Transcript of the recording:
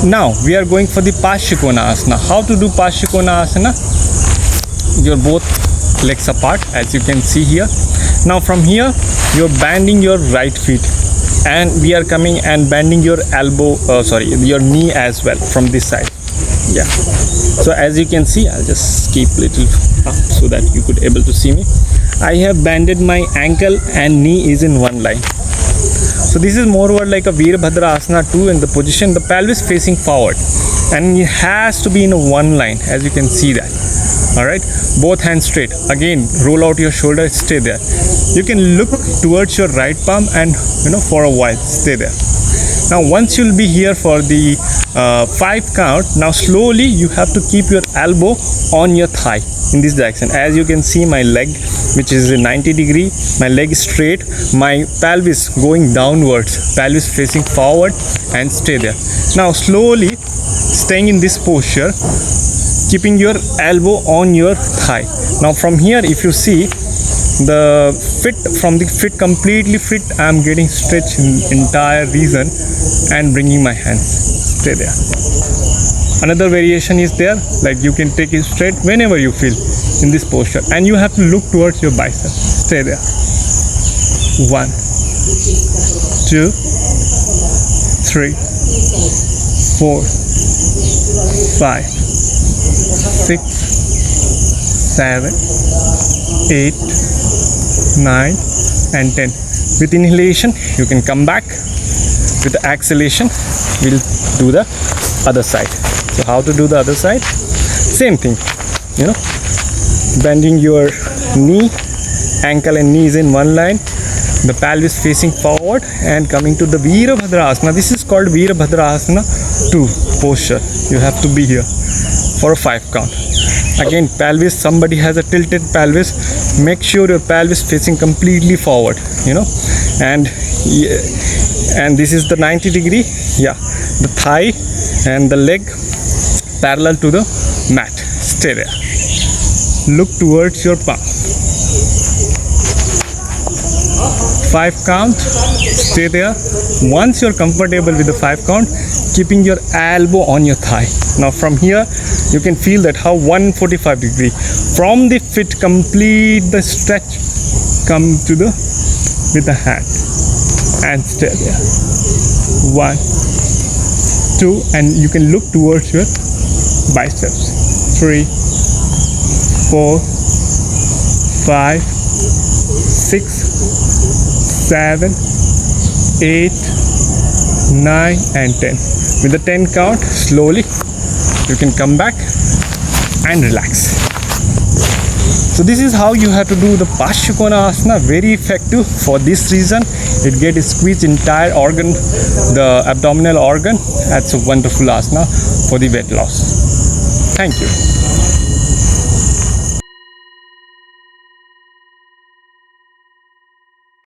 Now we are going for the Parsvakonasana. How to do Parsvakonasana? Your both legs apart, as you can see here. Now from here you're bending your right feet, and we are coming and bending your your knee as well from this side. Yeah, so as you can see, I'll just keep little up so that you could able to see me. I have bended my ankle and knee is in one line. So this is more like a Veerbhadraasana too, in the position the pelvis facing forward, and it has to be in a one line, as you can see that. All right, both hands straight. Again, roll out your shoulder, stay there. You can look towards your right palm and for a while stay there. Now once you'll be here for the 5 count, now slowly you have to keep your elbow on your thigh in this direction. As you can see, my leg, which is a 90 degree, my leg is straight, my pelvis going downwards, pelvis facing forward, and stay there. Now slowly staying in this posture, keeping your elbow on your thigh. Now from here, if you see the from the feet completely fit, I am getting stretch in entire region and bringing my hands, stay there. Another variation is there, like you can take it straight whenever you feel in this posture, and you have to look towards your bicep, stay there. 1, 2, 3, 4, 5, 6, 7, 8, 9 and 10. With inhalation you can come back, with the exhalation we'll do the other side. So how to do the other side? Same thing, bending your knee, ankle and knees in one line, the pelvis facing forward, and coming to the Veerbhadraasana. This is called Veerbhadraasana 2 posture. You have to be here for a 5 count. Again, pelvis, somebody has a tilted pelvis, make sure your pelvis facing completely forward, and this is the 90 degree, the thigh and the leg parallel to the mat, stay there, look towards your palm. 5 count, stay there. Once you're comfortable with the 5 count, keeping your elbow on your thigh. Now from here you can feel that how 145 degree from the feet, complete the stretch, come to the with the hand and stay there. 1, 2, and you can look towards your biceps. 3, 4, 5, 6, 7, 8, 9 and 10. With the 10 count, slowly you can come back and relax. So this is how you have to do the Parsvakonasana. Very effective for this reason. It gets squeezed entire organ, the abdominal organ. That's a wonderful asana for the weight loss. Thank you.